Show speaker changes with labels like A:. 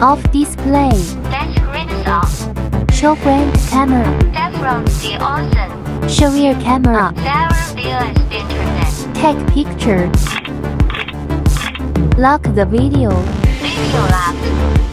A: off display.
B: That screen is off.
A: Show front camera.
B: That front the awesome.
A: Show rear camera.
B: Several views internet.
A: Take picture. Lock the video.
B: Video locked.